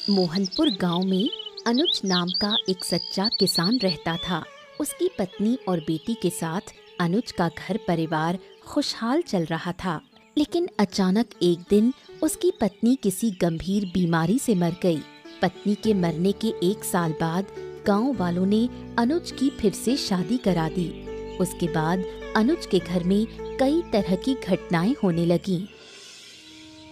मोहनपुर गांव में अनुज नाम का एक सच्चा किसान रहता था। उसकी पत्नी और बेटी के साथ अनुज का घर परिवार खुशहाल चल रहा था। लेकिन अचानक एक दिन उसकी पत्नी किसी गंभीर बीमारी से मर गई। पत्नी के मरने के 1 साल बाद गांव वालों ने अनुज की फिर से शादी करा दी। उसके बाद अनुज के घर में कई तरह की घटनाएं होने लगीं।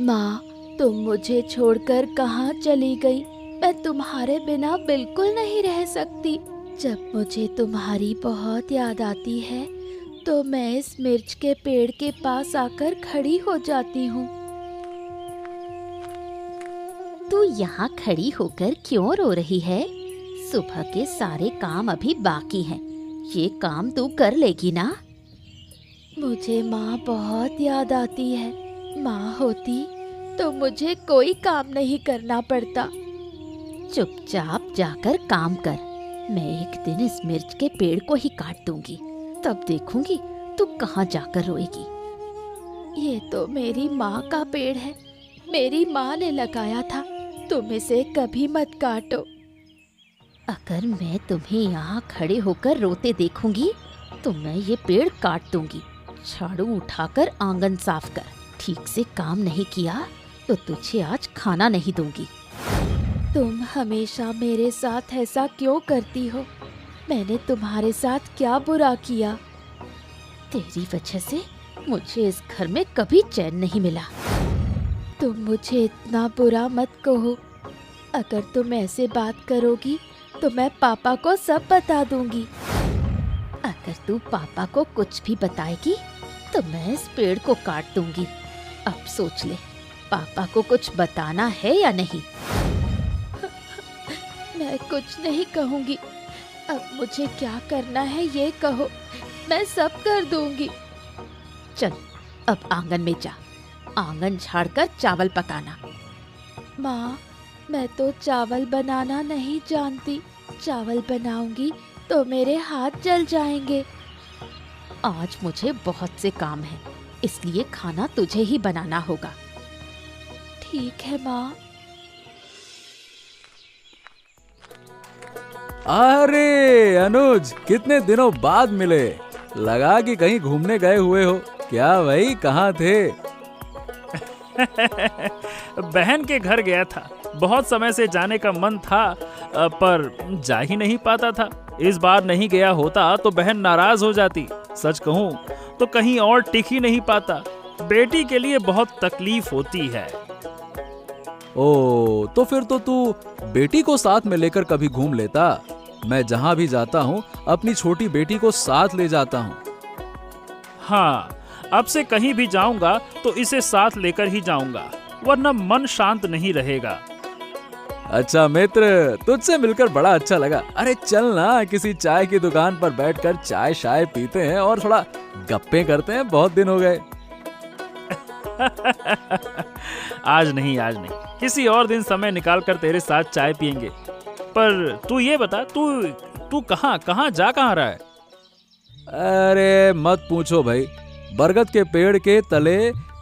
माँ, तुम मुझे छोड़कर कहाँ चली गई? मैं तुम्हारे बिना बिल्कुल नहीं रह सकती। जब मुझे तुम्हारी बहुत याद आती है तो मैं इस मिर्च के पेड़ के पास आकर खड़ी हो जाती हूँ। तू यहाँ खड़ी होकर क्यों रो रही है? सुबह के सारे काम अभी बाकी हैं। ये काम तू कर लेगी ना? मुझे माँ बहुत याद आती है। माँ होती तो मुझे कोई काम नहीं करना पड़ता। चुपचाप जाकर काम कर। मैं एक दिन इस मिर्च के पेड़ को ही काट दूंगी, तब देखूंगी तू कहाँ जाकर रोएगी। ये तो मेरी माँ का पेड़ है। मेरी माँ ने लगाया था। तुम इसे कभी मत काटो। अगर मैं तुम्हें यहाँ खड़े होकर रोते देखूंगी तो मैं ये पेड़ काट दूंगी। झाड़ू उठाकर आंगन साफ कर। ठीक से काम नहीं किया तो तुझे आज खाना नहीं दूंगी। तुम हमेशा मेरे साथ ऐसा क्यों करती हो? मैंने तुम्हारे साथ क्या बुरा किया? तेरी वजह से मुझे इस घर में कभी चैन नहीं मिला। तुम मुझे इतना बुरा मत कहो। अगर तुम ऐसे बात करोगी तो मैं पापा को सब बता दूंगी। अगर तू पापा को कुछ भी बताएगी तो मैं इस पेड़ को काट दूंगी। अब सोच ले, पापा को कुछ बताना है या नहीं? मैं कुछ नहीं कहूंगी। अब मुझे क्या करना है ये कहो, मैं सब कर दूंगी। चल अब आंगन में जा। आंगन झाड़कर चावल पकाना। माँ, मैं तो चावल बनाना नहीं जानती। चावल बनाऊंगी तो मेरे हाथ जल जाएंगे। आज मुझे बहुत से काम हैं, इसलिए खाना तुझे ही बनाना होगा। ठीक है माँ। अरे अनुज, कितने दिनों बाद मिले। लगा कि कहीं घूमने गए हुए हो। क्या भाई, कहाँ थे? बहन के घर गया था। बहुत समय से जाने का मन था, पर जा ही नहीं पाता था। इस बार नहीं गया होता तो बहन नाराज हो जाती। सच कहूँ तो कहीं और टिक ही नहीं पाता। बेटी के लिए बहुत तकलीफ होती है। ओ, तो फिर तो तू बेटी को साथ में लेकर कभी घूम लेता। मैं जहाँ भी जाता हूँ अपनी छोटी बेटी को साथ ले जाता हूँ। हाँ, अब से कहीं भी जाऊंगा तो इसे साथ लेकर ही जाऊंगा, वरना मन शांत नहीं रहेगा। अच्छा मित्र, तुझसे मिलकर बड़ा अच्छा लगा। अरे चल ना, किसी चाय की दुकान पर बैठकर चाय शाय पीते हैं और थोड़ा गप्पे करते हैं। बहुत दिन हो गए। आज नहीं, किसी और दिन समय निकाल कर तेरे साथ चाय पियेंगे। पर तू ये बता, तू कहाँ जा रहा है? अरे मत पूछो भाई। बरगद के पेड़ के तले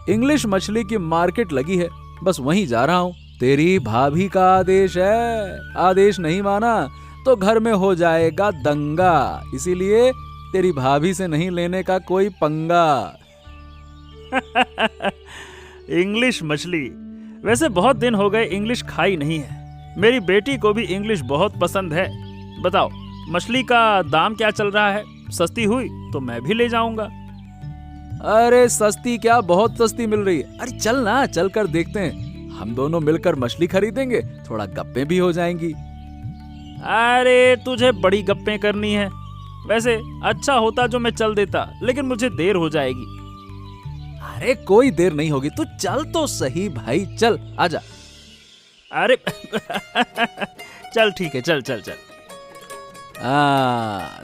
इंग्लिश मछली की मार्केट लगी है, बस वहीं जा रहा हूँ। तेरी भाभी का आदेश है। आदेश नहीं माना तो घर में हो जाएगा दंगा। इसीलिए तेरी भाभी से नहीं लेने का कोई पंगा। इंग्लिश मछली? वैसे बहुत दिन हो गए इंग्लिश खाई नहीं है। मेरी बेटी को भी इंग्लिश बहुत पसंद है। बताओ, मछली का दाम क्या चल रहा है? सस्ती हुई तो मैं भी ले जाऊंगा। अरे सस्ती क्या, बहुत सस्ती मिल रही है। अरे चल ना, चल कर देखते हैं। हम दोनों मिलकर मछली खरीदेंगे, थोड़ा गप्पे भी हो जाएंगी। अरे तुझे बड़ी गप्पे करनी है। वैसे अच्छा होता जो मैं चल देता, लेकिन मुझे देर हो जाएगी। अरे कोई देर नहीं होगी, तू चल तो सही भाई, चल आजा। अरे चल ठीक है, चल।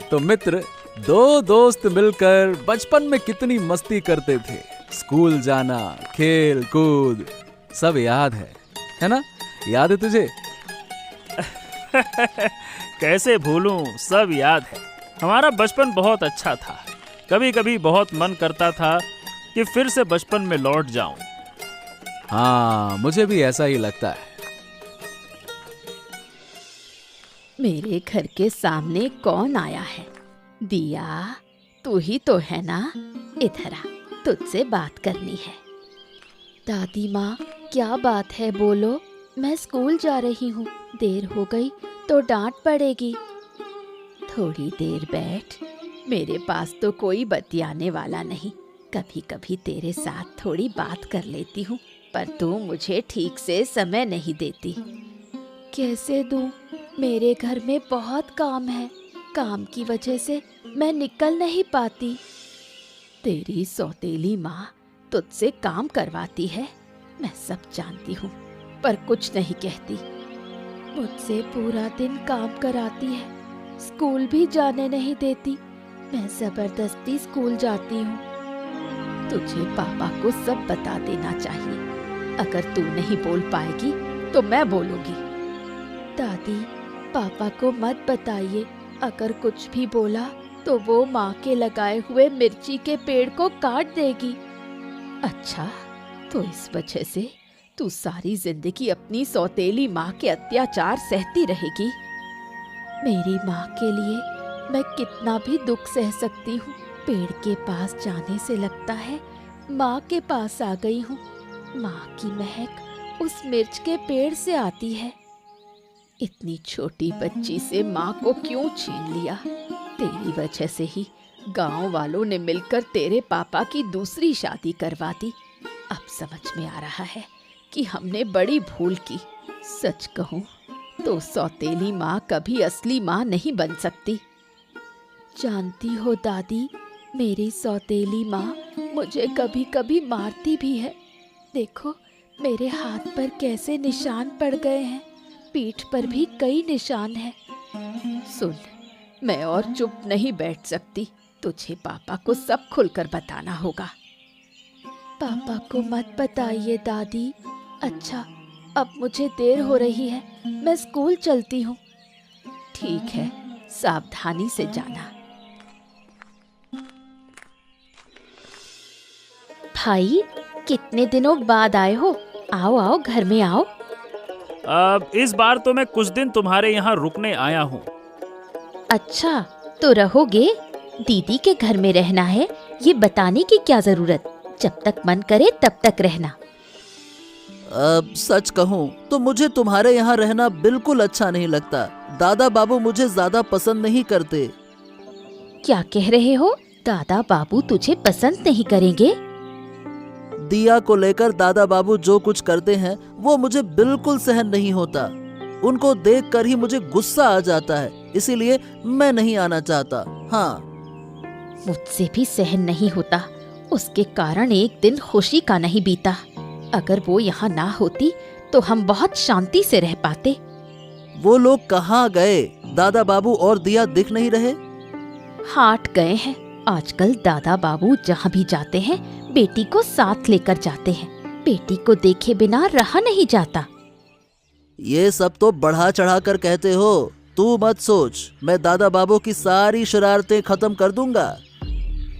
तो मित्र, दो दोस्त मिलकर बचपन में कितनी मस्ती करते थे। स्कूल जाना, खेल कूद, सब याद है ना? याद है तुझे? कैसे भूलूं, सब याद है। हमारा बचपन बहुत अच्छा था। कभी कभी बहुत मन करता था कि फिर से बचपन में लौट जाऊं। हाँ, मुझे भी ऐसा ही लगता है। मेरे घर के सामने कौन आया है? दिया, तू ही तो है ना? इधर आ, तुझसे बात करनी है। दादी माँ, क्या बात है, बोलो। मैं स्कूल जा रही हूँ, देर हो गई तो डांट पड़ेगी। थोड़ी देर बैठ, मेरे पास तो कोई बतियाने वाला नहीं। कभी कभी तेरे साथ थोड़ी बात कर लेती हूँ, पर तू मुझे ठीक से समय नहीं देती। कैसे दूँ? मेरे घर में बहुत काम है, काम की वजह से मैं निकल नहीं पाती। तेरी सौतेली माँ तुझसे काम करवाती है, मैं सब जानती हूँ, पर कुछ नहीं कहती। मुझसे पूरा दिन काम कराती है, स्कूल भी जाने नहीं देती। मैं जबरदस्ती स्कूल जाती हूँ। तुझे पापा को सब बता देना चाहिए। अगर तू नहीं बोल पाएगी तो मैं बोलूंगी। दादी, पापा को मत बताइए। अगर कुछ भी बोला तो वो माँ के लगाए हुए मिर्ची के पेड़ को काट देगी। अच्छा, तो इस वजह से तू सारी जिंदगी अपनी सौतेली माँ के अत्याचार सहती रहेगी? मेरी माँ के लिए मैं कितना भी दुख सह सकती हूँ। पेड़ के पास जाने से लगता है माँ के पास आ गई हूँ। माँ की महक उस मिर्च के पेड़ से आती है। इतनी छोटी बच्ची से माँ को क्यों छीन लिया? तेरी वजह से ही गांव वालों ने मिलकर तेरे पापा की दूसरी शादी करवा दी। अब समझ में आ रहा है कि हमने बड़ी भूल की। सच कहूँ तो सौतेली माँ कभी असली माँ नहीं बन सकती। जानती हो दादी, मेरी सौतेली माँ मुझे कभी कभी मारती भी है। देखो, मेरे हाथ पर कैसे निशान पड़ गए हैं, पीठ पर भी कई निशान हैं। सुन, मैं और चुप नहीं बैठ सकती। तुझे पापा को सब खुलकर बताना होगा। पापा को मत बताइए दादी। अच्छा, अब मुझे देर हो रही है, मैं स्कूल चलती हूँ। ठीक है, सावधानी से जाना। भाई, कितने दिनों बाद आए हो? आओ आओ, घर में आओ। अब इस बार तो मैं कुछ दिन तुम्हारे यहाँ रुकने आया हूँ। अच्छा, तो रहोगे? दीदी के घर में रहना है, ये बताने की क्या जरूरत। जब तक मन करे तब तक रहना। अब सच कहूँ तो मुझे तुम्हारे यहाँ रहना बिल्कुल अच्छा नहीं लगता। दादा बाबू मुझे ज्यादा पसंद नहीं करते। क्या कह रहे हो? दादा बाबू तुझे पसंद नहीं करेंगे? दिया को लेकर दादा बाबू जो कुछ करते हैं वो मुझे बिल्कुल सहन नहीं होता। उनको देखकर ही मुझे गुस्सा आ जाता है, इसीलिए मैं नहीं आना चाहता। हाँ, मुझसे भी सहन नहीं होता। उसके कारण एक दिन खुशी का नहीं बीता। अगर वो यहाँ ना होती तो हम बहुत शांति से रह पाते। वो लोग कहाँ गए? दादा बाबू और दिया दिख नहीं रहे। हाट गए हैं। आजकल दादा बाबू जहाँ भी जाते हैं बेटी को साथ लेकर जाते हैं। बेटी को देखे बिना रहा नहीं जाता। ये सब तो बढ़ा चढ़ा कर कहते हो। तू मत सोच, मैं दादा बाबू की सारी शरारतें खत्म कर दूंगा।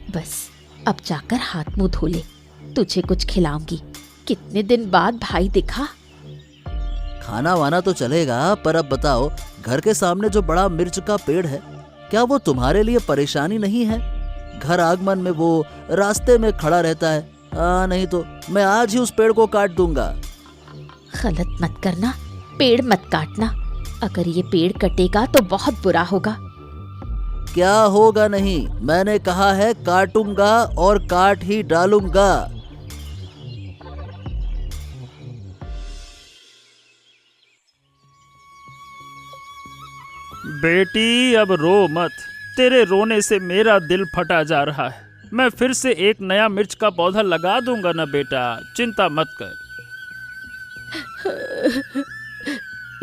बस, अब जाकर हाथ मुंह धो ले, तुझे कुछ खिलाऊंगी। कितने दिन बाद भाई दिखा। खाना वाना तो चलेगा, पर अब बताओ, घर के सामने जो बड़ा मिर्च का पेड़ है, क्या वो तुम्हारे लिए परेशानी नहीं है? घर आगमन में वो रास्ते में खड़ा रहता है। नहीं तो मैं आज ही उस पेड़ को काट दूंगा। गलत मत करना, पेड़ मत काटना। अगर ये पेड़ कटेगा तो बहुत बुरा होगा। क्या होगा नहीं, मैंने कहा है काटूंगा और काट ही डालूंगा। बेटी अब रो मत, तेरे रोने से मेरा दिल फटा जा रहा है। मैं फिर से एक नया मिर्च का पौधा लगा दूंगा ना बेटा, चिंता मत कर।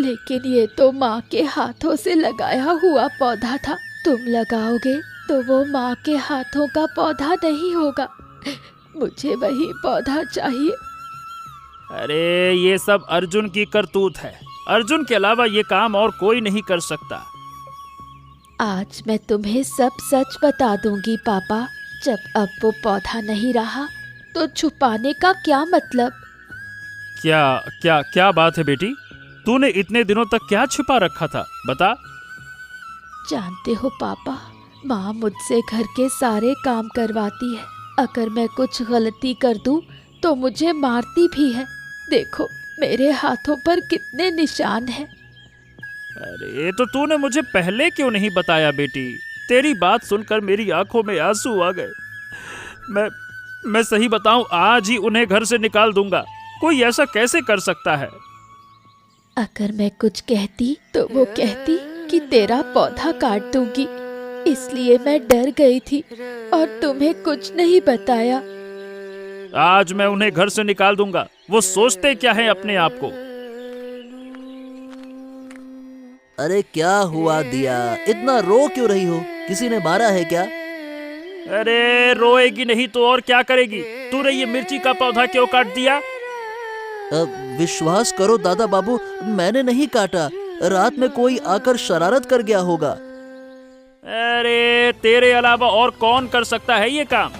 लेकिन ये तो माँ के हाथों से लगाया हुआ पौधा था। तुम लगाओगे तो वो माँ के हाथों का पौधा नहीं होगा। मुझे वही पौधा चाहिए। अरे ये सब अर्जुन की करतूत है। अर्जुन के अलावा ये काम और कोई नहीं कर सकता। आज मैं तुम्हें सब सच बता दूंगी पापा। जब अब वो पौधा नहीं रहा तो छुपाने का क्या मतलब? क्या क्या क्या बात है बेटी? तूने इतने दिनों तक क्या छिपा रखा था, बता। जानते हो पापा, माँ मुझसे घर के सारे काम करवाती है। अगर मैं कुछ गलती कर दूं तो मुझे मारती भी है। देखो मेरे हाथों पर कितने निशान हैं। अरे तो तूने मुझे पहले क्यों नहीं बताया बेटी? तेरी बात सुनकर मेरी आंखों में आंसू आ गए। मैं सही बताऊं, आज ही उन्हें घर से निकाल दूंगा। कोई ऐसा कैसे कर सकता है? अगर मैं कुछ कहती तो वो कहती कि तेरा पौधा काट दूंगी, इसलिए मैं डर गई थी और तुम्हें कुछ नहीं बताया। आज मैं उन्हें घर से निकाल दूंगा। वो सोचते क्या है अपने आप को? अरे क्या हुआ दिया, इतना रो क्यों रही हो? किसी ने मारा है क्या? अरे रोएगी नहीं तो और क्या करेगी? तूने ये मिर्ची का पौधा क्यों काट दिया? विश्वास करो दादा बाबू, मैंने नहीं काटा। रात में कोई आकर शरारत कर गया होगा। अरे तेरे अलावा और कौन कर सकता है ये काम?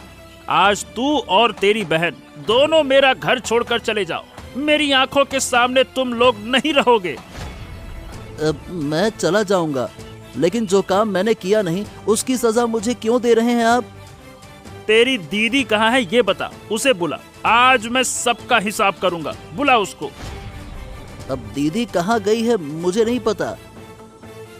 आज तू और तेरी बहन दोनों मेरा घर छोड़कर चले जाओ। मेरी आंखों के सामने तुम लोग नहीं रहोगे। मैं चला जाऊंगा, लेकिन जो काम मैंने किया नहीं उसकी सजा मुझे क्यों दे रहे हैं आप? तेरी दीदी कहाँ है ये बता, उसे बुला। आज मैं सबका हिसाब करूंगा, बुला उसको। अब दीदी कहाँ गई है मुझे नहीं पता।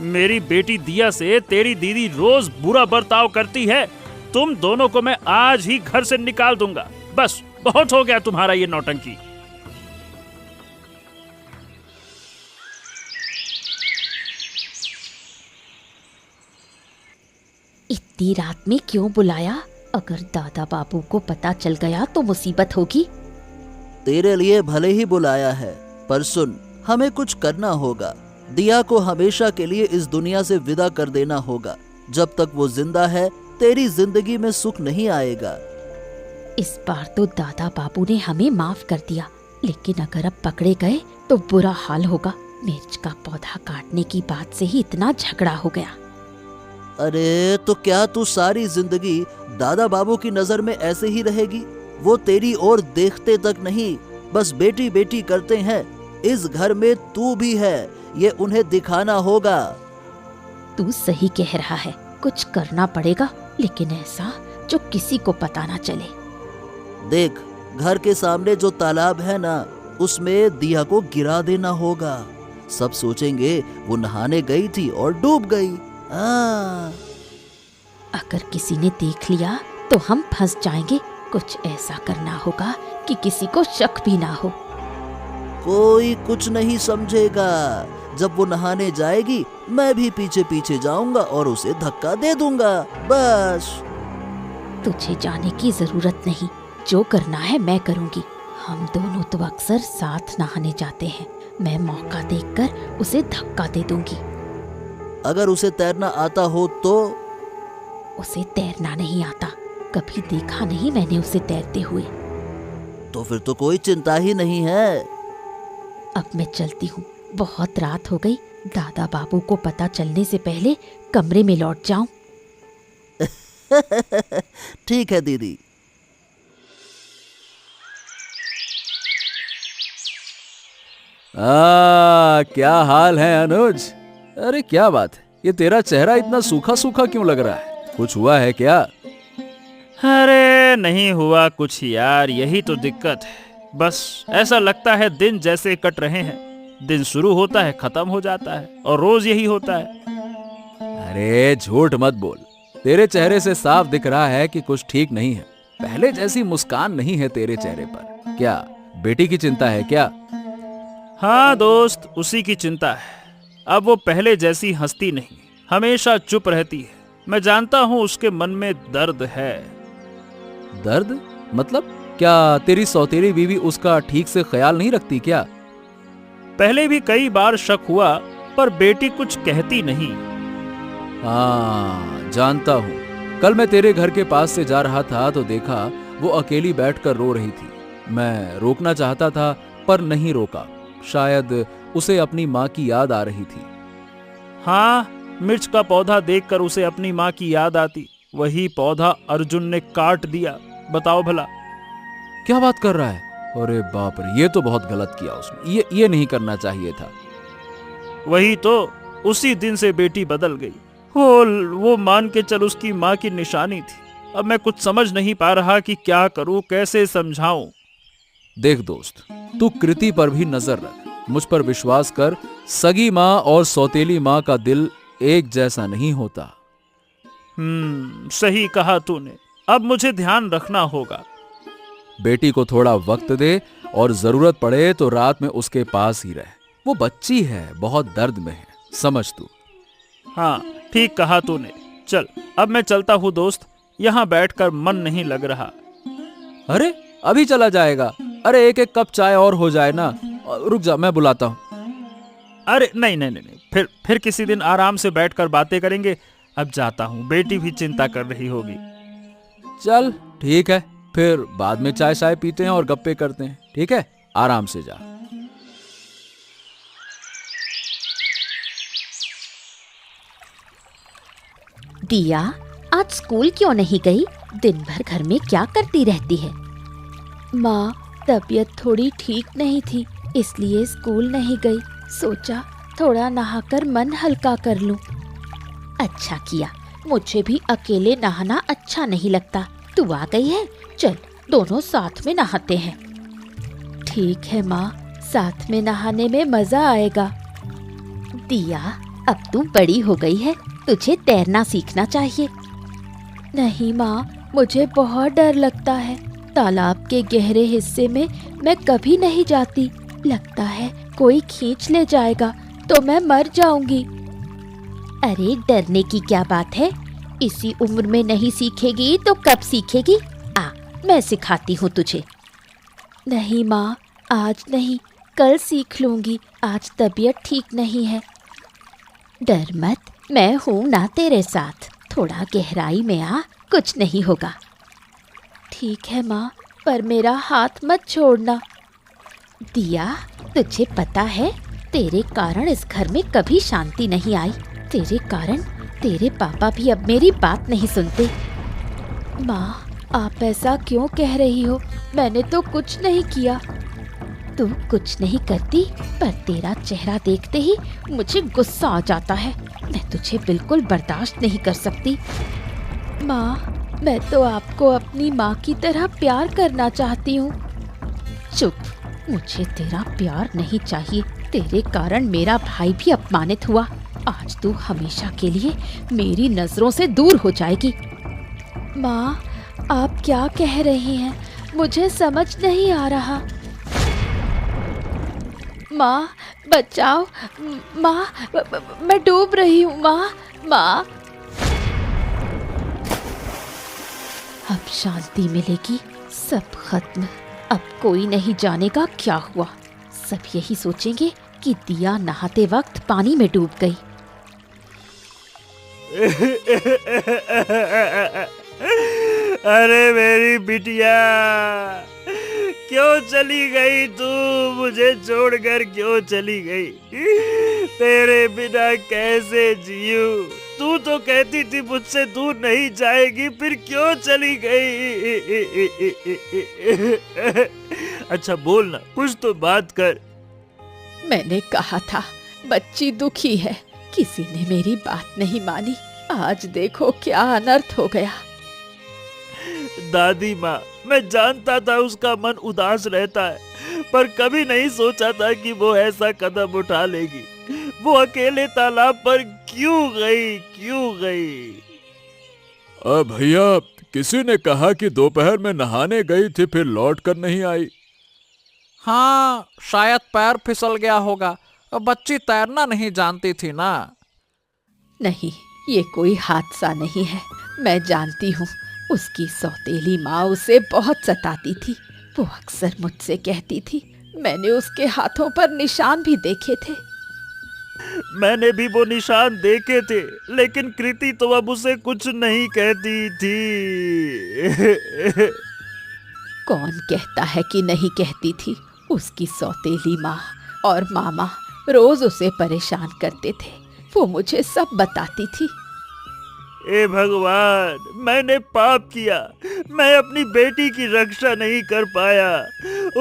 मेरी बेटी दिया से तेरी दीदी रोज बुरा बर्ताव करती है। तुम दोनों को मैं आज ही घर से निकाल दूंगा। बस बहुत हो गया तुम्हारा ये नौटंकी। इतनी रात में क्यों बुलाया? अगर दादा बाबू को पता चल गया तो मुसीबत होगी। तेरे लिए भले ही बुलाया है, पर सुन, हमें कुछ करना होगा। दिया को हमेशा के लिए इस दुनिया से विदा कर देना होगा। जब तक वो जिंदा है तेरी जिंदगी में सुख नहीं आएगा। इस बार तो दादा बाबू ने हमें माफ कर दिया, लेकिन अगर अब पकड़े गए तो बुरा हाल होगा। मिर्च का पौधा काटने की बात से ही इतना झगड़ा हो गया। अरे तो क्या तू सारी जिंदगी दादा बाबू की नजर में ऐसे ही रहेगी? वो तेरी ओर देखते तक नहीं, बस बेटी बेटी करते हैं। इस घर में तू भी है, ये उन्हें दिखाना होगा। तू सही कह रहा है, कुछ करना पड़ेगा, लेकिन ऐसा जो किसी को पता ना चले। देख, घर के सामने जो तालाब है ना, उसमें दिया को गिरा देना होगा। सब सोचेंगे वो नहाने गई थी और डूब गई। अगर किसी ने देख लिया तो हम फंस जाएंगे। कुछ ऐसा करना होगा कि किसी को शक भी ना हो। कोई कुछ नहीं समझेगा। जब वो नहाने जाएगी मैं भी पीछे पीछे जाऊंगा और उसे धक्का दे दूंगा, बस। तुझे जाने की जरूरत नहीं, जो करना है मैं करूंगी। हम दोनों तो अक्सर साथ नहाने जाते हैं। मैं मौका देखकर उसे धक्का दे दूंगी। अगर उसे तैरना आता हो तो? उसे तैरना नहीं आता, कभी देखा नहीं मैंने उसे तैरते हुए। तो फिर तो कोई चिंता ही नहीं है। अब मैं चलती हूँ, बहुत रात हो गई। दादा बाबू को पता चलने से पहले कमरे में लौट जाऊं। ठीक है दीदी। क्या हाल है अनुज? अरे क्या बात है, ये तेरा चेहरा इतना सूखा सूखा क्यों लग रहा है? कुछ हुआ है क्या? अरे नहीं हुआ कुछ यार, यही तो दिक्कत है। बस ऐसा लगता है दिन जैसे कट रहे हैं। दिन शुरू होता है, खत्म हो जाता है, और रोज यही होता है। अरे झूठ मत बोल, तेरे चेहरे से साफ दिख रहा है कि कुछ ठीक नहीं है। पहले जैसी मुस्कान नहीं है तेरे चेहरे पर। क्या बेटी की चिंता है क्या? हाँ दोस्त, उसी की चिंता है। अब वो पहले जैसी हंसती नहीं, हमेशा चुप रहती है। मैं जानता हूँ उसके मन में दर्द है। दर्द? मतलब क्या तेरी सौतेली बीवी उसका ठीक से ख्याल नहीं रखती क्या? पहले भी कई बार शक हुआ, पर बेटी कुछ कहती नहीं। हाँ जानता हूँ। कल मैं तेरे घर के पास से जा रहा था तो देखा वो अकेली बैठकर रो रही थी। मैं रोकना चाहता था पर नहीं रोका। शायद उसे अपनी माँ की याद आ रही थी। हाँ, मिर्च का पौधा देखकर उसे अपनी माँ की याद आती। वही पौधा अर्जुन ने काट दिया। बताओ भला। क्या बात कर रहा है? अरे बाप रे, ये तो बहुत गलत किया उसने। ये नहीं करना चाहिए था। वही तो, उसी दिन से बेटी बदल गई। वो मान के चल उसकी माँ की निशानी थी। अब मैं कुछ समझ नहीं पा रहा कि क्या करूं, कैसे समझाऊं। देख दोस्त, तू कृति पर भी नजर रख, मुझ पर विश्वास कर। सगी माँ और सौतेली माँ का दिल एक जैसा नहीं होता। सही कहा तूने। अब मुझे ध्यान रखना होगा। बेटी को थोड़ा वक्त दे और जरूरत पड़े तो रात में उसके पास ही रहे। वो बच्ची है, बहुत दर्द में है, समझ तू। हाँ, ठीक कहा तूने। चल अब मैं चलता हूँ दोस्त, यहाँ बैठकर मन नहीं लग रहा। अरे अभी चला जाएगा? अरे एक एक कप चाय और हो जाए ना। रुक जा, मैं बुलाता हूँ। अरे नहीं नहीं नहीं नहीं, फिर किसी दिन आराम से बैठकर बातें करेंगे। अब जाता हूँ, बेटी भी चिंता कर रही होगी। चल ठीक है, फिर बाद में चाय चाय पीते हैं और गप्पे करते हैं, ठीक है? आराम से जा। दिया, आज स्कूल क्यों नहीं गई? दिन भर घर में क्या करती रहती है? माँ, तबीयत थोड़ी ठीक नहीं थी, इसलिए स्कूल नहीं गई। सोचा थोड़ा नहाकर मन हल्का कर लूं। अच्छा किया, मुझे भी अकेले नहाना अच्छा नहीं लगता। तू आ गई है, चल दोनों साथ में नहाते हैं। ठीक है माँ, साथ में नहाने में मजा आएगा। दिया, अब तू बड़ी हो गई है, तुझे तैरना सीखना चाहिए। नहीं माँ, मुझे बहुत डर लगता है। तालाब के गहरे हिस्से में मैं कभी नहीं जाती। लगता है कोई खींच ले जाएगा तो मैं मर जाऊंगी। अरे डरने की क्या बात है? इसी उम्र में नहीं सीखेगी तो कब सीखेगी? आ, मैं सिखाती हूँ तुझे। नहीं माँ, आज नहीं, कल सीख लूंगी। आज तबीयत ठीक नहीं है। डर मत, मैं हूँ ना तेरे साथ। थोड़ा गहराई में आ, कुछ नहीं होगा। ठीक है माँ, पर मेरा हाथ मत छोड़ना। दिया, तुझे पता है तेरे कारण इस घर में कभी शांति नहीं आई। तेरे कारण तेरे पापा भी अब मेरी बात नहीं सुनते। माँ, आप ऐसा क्यों कह रही हो? मैंने तो कुछ नहीं किया। तू कुछ नहीं करती, पर तेरा चेहरा देखते ही मुझे गुस्सा आ जाता है। मैं तुझे बिल्कुल बर्दाश्त नहीं कर सकती। माँ, मैं तो आपको अपनी माँ की तरह प्यार करना चाहती हूँ। चुप, मुझे तेरा प्यार नहीं चाहिए। तेरे कारण मेरा भाई भी अपमानित हुआ। आज तू हमेशा के लिए मेरी नजरों से दूर हो जाएगी। माँ, आप क्या कह रही हैं? मुझे समझ नहीं आ रहा। माँ, बचाओ। माँ, मैं डूब रही हूँ। माँ। अब शांति मिलेगी, सब खत्म। अब कोई नहीं जानेगा क्या हुआ। सब यही सोचेंगे कि दिया नहाते वक्त पानी में डूब गई। अरे मेरी बिटिया, क्यों चली गई तू? मुझे छोड़कर क्यों चली गई? तेरे बिना कैसे जीऊं? तू तो कहती थी मुझसे दूर नहीं जाएगी, फिर क्यों चली गई? अच्छा बोल ना, कुछ तो बात कर। मैंने कहा था बच्ची दुखी है, किसी ने मेरी बात नहीं मानी। आज देखो क्या अनर्थ हो गया। दादी माँ, मैं जानता था उसका मन उदास रहता है, पर कभी नहीं सोचा था कि वो ऐसा कदम उठा लेगी। वो अकेले तालाब पर क्यों गई? भैया, किसी ने कहा कि दोपहर में नहाने गई थी, फिर लौट कर नहीं आई। हाँ, शायद पैर फिसल गया होगा। बच्ची तैरना नहीं जानती थी ना। नहीं, ये कोई हादसा नहीं है। मैं जानती हूँ, उसकी सौतेली माँ उसे बहुत सताती थी। वो अक्सर मुझसे कहती थी। मैंने उसके हाथों पर निशान भी देखे थे। मैंने भी वो निशान देखे थे, लेकिन कृति तो अब उसे कुछ नहीं कहती थी। कौन कहता है कि नहीं कहती थी? उसकी सौतेली माँ और मामा रोज उसे परेशान करते थे। वो मुझे सब बताती थी। ए भगवान, मैंने पाप किया। मैं अपनी बेटी की रक्षा नहीं कर पाया।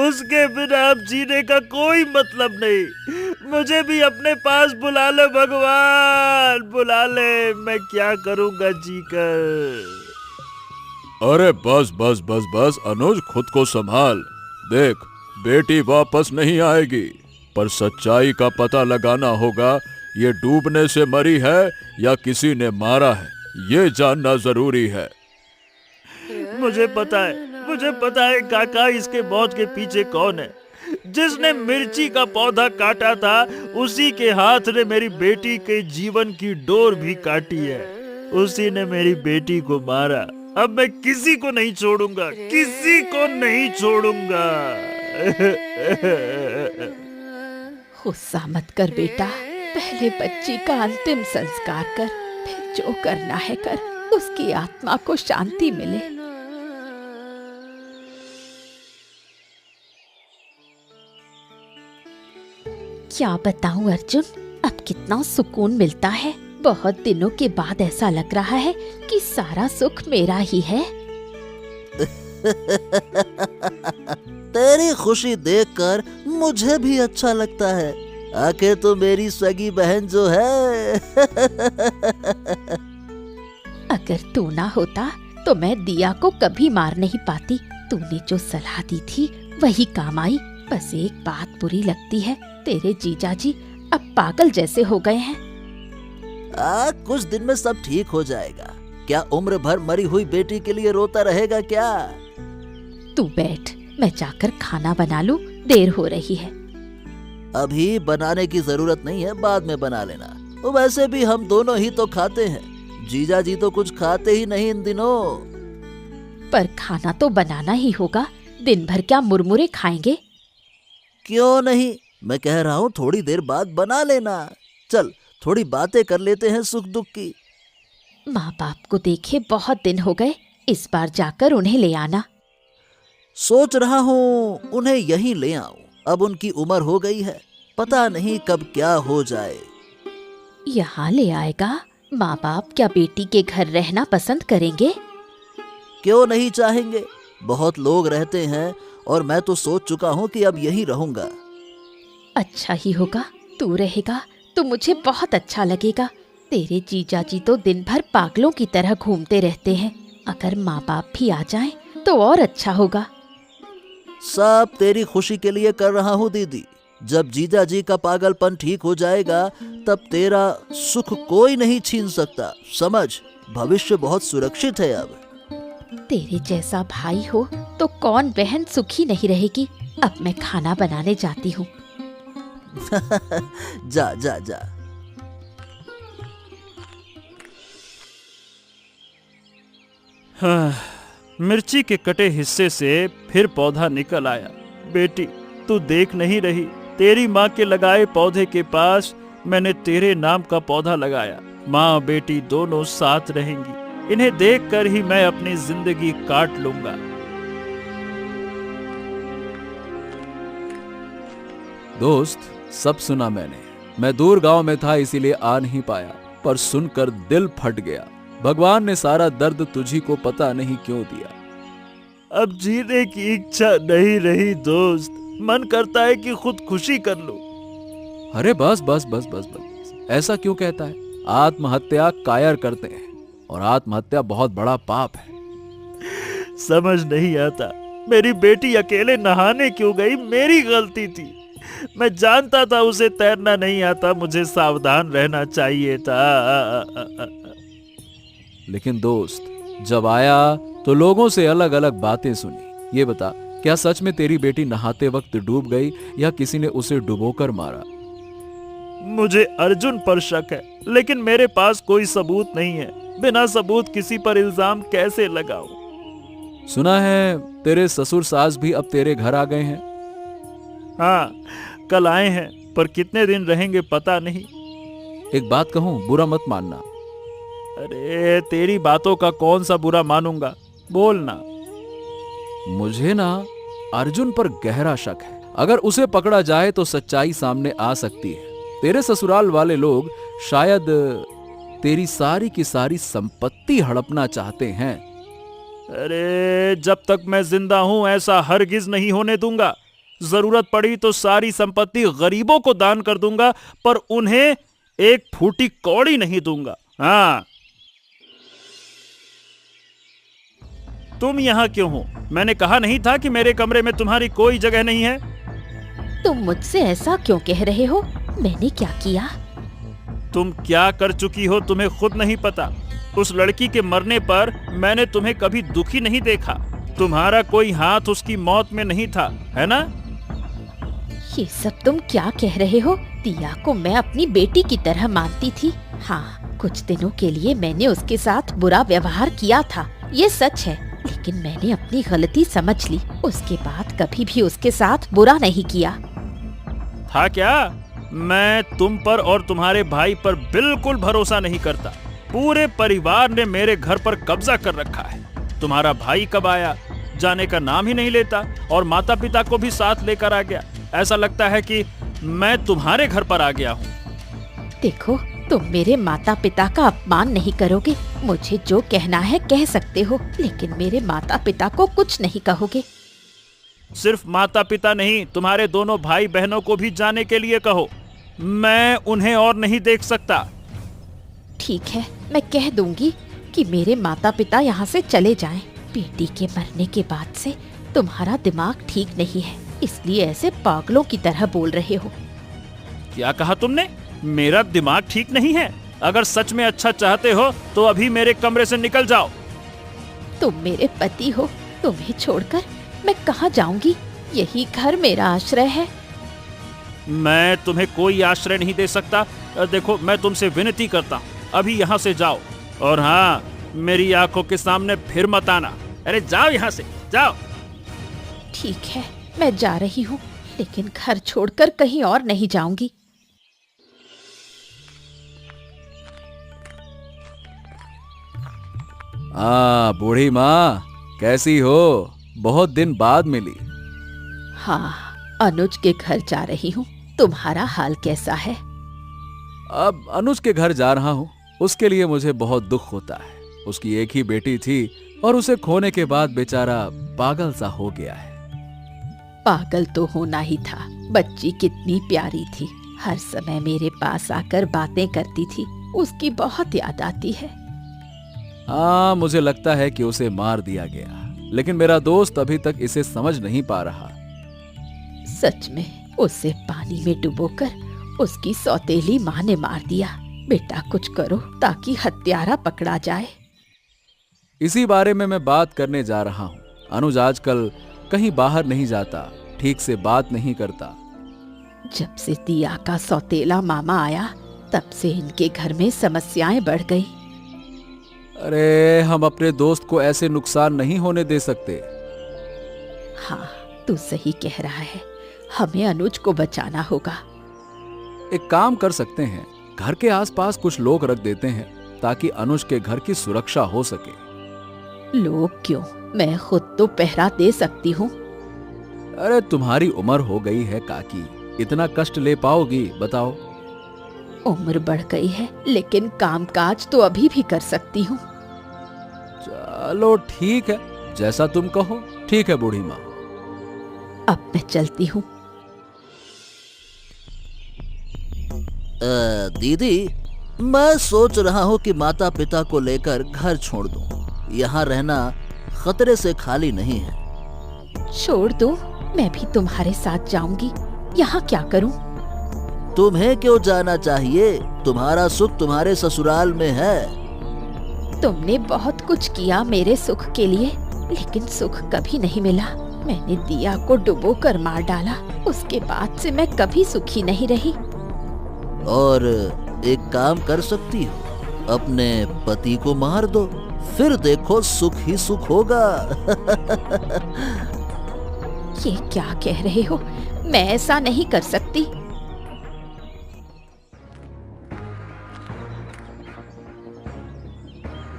उसके बिना अब जीने का कोई मतलब नहीं। मुझे भी अपने पास बुला लो भगवान, बुला ले। मैं क्या करूंगा जीकर। अरे बस बस बस बस अनुज, खुद को संभाल। देख, बेटी वापस नहीं आएगी, पर सच्चाई का पता लगाना होगा। ये डूबने से मरी है या किसी ने मारा है, ये जानना जरूरी है। मुझे पता है काका, इसके मौत के पीछे कौन है। जिसने मिर्ची का पौधा काटा था, उसी के हाथ ने मेरी बेटी के जीवन की डोर भी काटी है। उसी ने मेरी बेटी को मारा। अब मैं किसी को नहीं छोड़ूंगा, किसी को नहीं छोड़ूंगा। गुस्सा मत कर बेटा, पहले बच्ची का अंतिम संस्कार कर, फिर जो करना है कर, उसकी आत्मा को शांति मिले। क्या बताऊं अर्जुन, अब कितना सुकून मिलता है। बहुत दिनों के बाद ऐसा लग रहा है कि सारा सुख मेरा ही है। तेरी खुशी देखकर मुझे भी अच्छा लगता है। आखिर तो मेरी सगी बहन जो है। अगर तू ना होता तो मैं दिया को कभी मार नहीं पाती। तूने जो सलाह दी थी वही काम आई। बस एक बात बुरी लगती है, तेरे जीजाजी अब पागल जैसे हो गए हैं। कुछ दिन में सब ठीक हो जाएगा। क्या उम्र भर मरी हुई बेटी के लिए रोता रहेगा क्या? तू बैठ, मैं जाकर खाना बना लूं, देर हो रही है। अभी बनाने की जरूरत नहीं है, बाद में बना लेना। वैसे भी हम दोनों ही तो खाते हैं, जीजा जी तो कुछ खाते ही नहीं इन दिनों। पर खाना तो बनाना ही होगा, दिन भर क्या मुरमुरे खाएंगे? क्यों नहीं, मैं कह रहा हूँ थोड़ी देर बाद बना लेना। चल थोड़ी बातें कर लेते हैं सुख दुख की। माँ बाप को देखे बहुत दिन हो गए, इस बार जाकर उन्हें ले आना। सोच रहा हूँ उन्हें यहीं ले आऊं। अब उनकी उम्र हो गई है, पता नहीं कब क्या हो जाए। यहाँ ले आएगा? माँ बाप क्या बेटी के घर रहना पसंद करेंगे? क्यों नहीं चाहेंगे, बहुत लोग रहते हैं और मैं तो सोच चुका हूँ कि अब यहीं रहूंगा। अच्छा ही होगा, तू रहेगा तो मुझे बहुत अच्छा लगेगा। तेरे जीजाजी तो दिन भर पागलों की तरह घूमते रहते हैं। अगर माँ बाप भी आ जाएं तो और अच्छा होगा। सब तेरी खुशी के लिए कर रहा हूँ दीदी। जब जीजा जी का पागलपन ठीक हो जाएगा तब तेरा सुख कोई नहीं छीन सकता। समझ, भविष्य बहुत सुरक्षित है अब। तेरे जैसा भाई हो तो कौन बहन सुखी नहीं रहेगी। अब मैं खाना बनाने जाती हूँ। जा जा जा। हाँ, मिर्ची के कटे हिस्से से फिर पौधा निकल आया। बेटी, तू देख नहीं रही, तेरी माँ के लगाए पौधे के पास मैंने तेरे नाम का पौधा लगाया। माँ बेटी दोनों साथ रहेंगी। इन्हें देखकर ही मैं अपनी जिंदगी काट लूंगा। दोस्त, सब सुना मैंने। मैं दूर गांव में था इसीलिए आ नहीं पाया, पर सुनकर दिल फट गया। भगवान ने सारा दर्द तुझी को पता नहीं क्यों दिया। अब जीने की इच्छा नहीं रही दोस्त। मन करता है कि खुद खुशी कर लो। अरे बस बस बस बस बस, ऐसा क्यों कहता है? आत्महत्या कायर करते हैं और आत्महत्या बहुत बड़ा पाप है। समझ नहीं आता, मेरी बेटी अकेले नहाने क्यों गई? मेरी गलती थी। मैं जानता था उसे तैरना नहीं आता, मुझे सावधान रहना चाहिए था। लेकिन दोस्त, जब आया तो लोगों से अलग अलग बातें सुनी। ये बता, क्या सच में तेरी बेटी नहाते वक्त डूब गई या किसी ने उसे डुबोकर मारा? मुझे अर्जुन पर शक है, लेकिन मेरे पास कोई सबूत नहीं है। बिना सबूत किसी पर इल्जाम कैसे लगाऊं? सुना है तेरे ससुर सास भी अब तेरे घर आ गए हैं। हाँ, कल आए हैं, पर कितने दिन रहेंगे पता नहीं। एक बात कहूं, बुरा मत मानना। अरे तेरी बातों का कौन सा बुरा मानूंगा, बोलना। मुझे ना अर्जुन पर गहरा शक है। अगर उसे पकड़ा जाए तो सच्चाई सामने आ सकती है। तेरे ससुराल वाले लोग शायद तेरी सारी की सारी संपत्ति हड़पना चाहते हैं। अरे जब तक मैं जिंदा हूं ऐसा हरगिज नहीं होने दूंगा। जरूरत पड़ी तो सारी संपत्ति गरीबों को दान कर दूंगा, पर उन्हें एक फूटी कौड़ी नहीं दूंगा। हाँ, तुम यहां क्यों हो? मैंने कहा नहीं था कि मेरे कमरे में तुम्हारी कोई जगह नहीं है? तुम मुझसे ऐसा क्यों कह रहे हो? मैंने क्या किया? तुम क्या कर चुकी हो तुम्हें खुद नहीं पता। उस लड़की के मरने पर मैंने तुम्हें कभी दुखी नहीं देखा। तुम्हारा कोई हाथ उसकी मौत में नहीं था, है ना? ये सब तुम क्या कह रहे हो? दिया को मैं अपनी बेटी की तरह मानती थी। हाँ, कुछ दिनों के लिए मैंने उसके साथ बुरा व्यवहार किया था, ये सच है, लेकिन मैंने अपनी गलती समझ ली। उसके बाद कभी भी उसके साथ बुरा नहीं किया। था क्या? मैं तुम पर और तुम्हारे भाई पर बिल्कुल भरोसा नहीं करता। पूरे परिवार ने मेरे घर पर कब्जा कर रखा है। तुम्हारा भाई कब आया, जाने का नाम ही नहीं लेता, और माता पिता को भी साथ लेकर आ गया। ऐसा लगता है कि मैं तुम्हारे घर पर आ गया हूँ। देखो, तुम मेरे माता पिता का अपमान नहीं करोगे। मुझे जो कहना है कह सकते हो, लेकिन मेरे माता पिता को कुछ नहीं कहोगे। सिर्फ माता पिता नहीं, तुम्हारे दोनों भाई बहनों को भी जाने के लिए कहो। मैं उन्हें और नहीं देख सकता। ठीक है, मैं कह दूंगी कि मेरे माता पिता यहाँ से चले जाएं। बेटी के मरने के बाद से तुम्हारा दिमाग ठीक नहीं है, इसलिए ऐसे पागलों की तरह बोल रहे हो। क्या कहा तुमने? मेरा दिमाग ठीक नहीं है? अगर सच में अच्छा चाहते हो तो अभी मेरे कमरे से निकल जाओ। तुम मेरे पति हो, तुम्हें छोड़कर मैं कहाँ जाऊंगी? यही घर मेरा आश्रय है। मैं तुम्हें कोई आश्रय नहीं दे सकता। देखो, मैं तुमसे विनती करता हूँ, अभी यहाँ से जाओ। और हाँ, मेरी आंखों के सामने फिर मत आना। अरे जाओ यहाँ से, जाओ। ठीक है, मैं जा रही हूँ, लेकिन घर छोड़कर कहीं और नहीं जाऊंगी। बूढ़ी माँ, कैसी हो? बहुत दिन बाद मिली। हाँ, अनुज के घर जा रही हूँ। तुम्हारा हाल कैसा है? अब अनुज के घर जा रहा हूँ। उसके लिए मुझे बहुत दुख होता है। उसकी एक ही बेटी थी और उसे खोने के बाद बेचारा पागल सा हो गया है। पागल तो होना ही था। बच्ची कितनी प्यारी थी, हर समय मेरे पास आकर बातें करती थी। उसकी बहुत याद आती है। हाँ, मुझे लगता है कि उसे मार दिया गया, लेकिन मेरा दोस्त अभी तक इसे समझ नहीं पा रहा। सच में उसे पानी में डुबोकर उसकी सौतेली माँ ने मार दिया। बेटा, कुछ करो ताकि हत्यारा पकड़ा जाए। इसी बारे में मैं बात करने जा रहा हूँ। अनुज आजकल कहीं बाहर नहीं जाता, ठीक से बात नहीं करता। जब से दिया का सौतेला मामा आया, तब से इनके घर में समस्याएं बढ़ गई। अरे, हम अपने दोस्त को ऐसे नुकसान नहीं होने दे सकते। हाँ, तू सही कह रहा है। हमें अनुज को बचाना होगा। एक काम कर सकते हैं, घर के आसपास कुछ लोग रख देते हैं ताकि अनुज के घर की सुरक्षा हो सके। लोग क्यों? मैं खुद तो पहरा दे सकती हूँ। अरे, तुम्हारी उम्र हो गई है काकी, इतना कष्ट ले पाओगी? बताओ। उम्र बढ़ गई है, लेकिन कामकाज तो अभी भी कर सकती हूँ। चलो ठीक है, जैसा तुम कहो। ठीक है बूढ़ी माँ, अब मैं चलती हूँ। दीदी, मैं सोच रहा हूँ कि माता पिता को लेकर घर छोड़ दूं। यहाँ रहना खतरे से खाली नहीं है। छोड़ दो, मैं भी तुम्हारे साथ जाऊंगी। यहाँ क्या करूँ? तुम्हें क्यों जाना चाहिए? तुम्हारा सुख तुम्हारे ससुराल में है। तुमने बहुत कुछ किया मेरे सुख के लिए, लेकिन सुख कभी नहीं मिला। मैंने दिया को डुबोकर मार डाला, उसके बाद से मैं कभी सुखी नहीं रही। और एक काम कर सकती हो, अपने पति को मार दो, फिर देखो सुख ही सुख होगा। ये क्या कह रहे हो? मैं ऐसा नहीं कर सकती।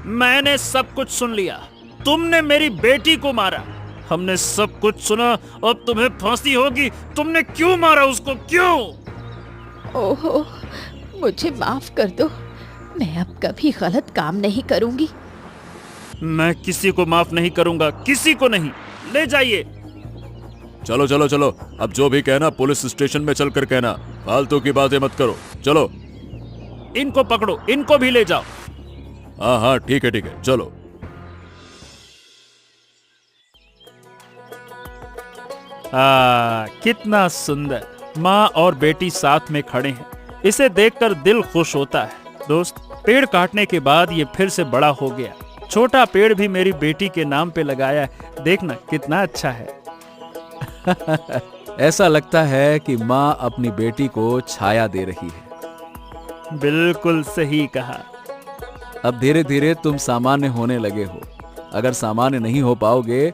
मैंने सब कुछ सुन लिया। तुमने मेरी बेटी को मारा। हमने सब कुछ सुना। अब तुम्हें फांसी होगी। तुमने क्यों मारा उसको? क्यों? ओहो, मुझे माफ कर दो। मैं अब कभी गलत काम नहीं करूंगी। मैं किसी को माफ नहीं करूंगा, किसी को नहीं। ले जाइए। चलो चलो चलो, अब जो भी कहना पुलिस स्टेशन में चलकर कहना, फालतू की बातें मत करो। चलो। इनको पकड़ो, इनको भी ले जाओ। हाँ हाँ ठीक है चलो। कितना सुंदर माँ और बेटी साथ में खड़े हैं। इसे देखकर दिल खुश होता है। दोस्त, पेड़ काटने के बाद ये फिर से बड़ा हो गया। छोटा पेड़ भी मेरी बेटी के नाम पे लगाया है। देखना कितना अच्छा है। ऐसा लगता है कि माँ अपनी बेटी को छाया दे रही है। बिल्कुल सही कहा। अब धीरे धीरे तुम सामान्य होने लगे हो। अगर सामान्य नहीं हो पाओगे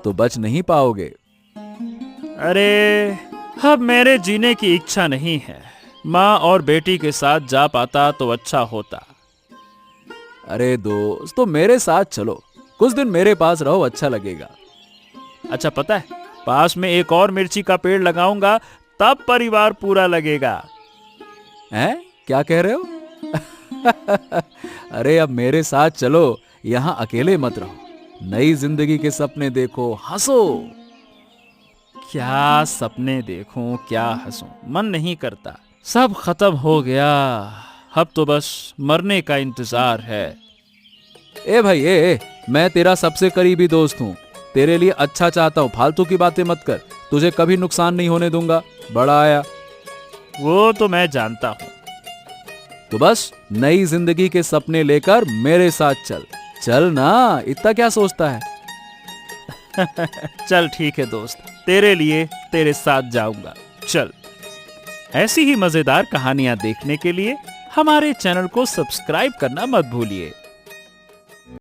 तो बच नहीं पाओगे। अरे, अब मेरे जीने की इच्छा नहीं है। माँ और बेटी के साथ जा पाता तो अच्छा होता। अरे दोस्त, तो मेरे साथ चलो, कुछ दिन मेरे पास रहो, अच्छा लगेगा। अच्छा, पता है, पास में एक और मिर्ची का पेड़ लगाऊंगा, तब परिवार पूरा लगेगा। हैं? क्या कह रहे हो? अरे अब मेरे साथ चलो, यहाँ अकेले मत रहो। नई जिंदगी के सपने देखो, हंसो। क्या सपने देखूं, क्या हंसूं, मन नहीं करता। सब खत्म हो गया। अब तो बस मरने का इंतजार है। ए भाई मैं तेरा सबसे करीबी दोस्त हूँ। तेरे लिए अच्छा चाहता हूँ, फालतू की बातें मत कर। तुझे कभी नुकसान नहीं होने दूंगा। बड़ा आया। वो तो मैं जानता हूँ। तो बस नई जिंदगी के सपने लेकर मेरे साथ चल। चल ना, इतना क्या सोचता है? चल ठीक है दोस्त, तेरे लिए तेरे साथ जाऊंगा। चल। ऐसी ही मजेदार कहानियां देखने के लिए हमारे चैनल को सब्सक्राइब करना मत भूलिए।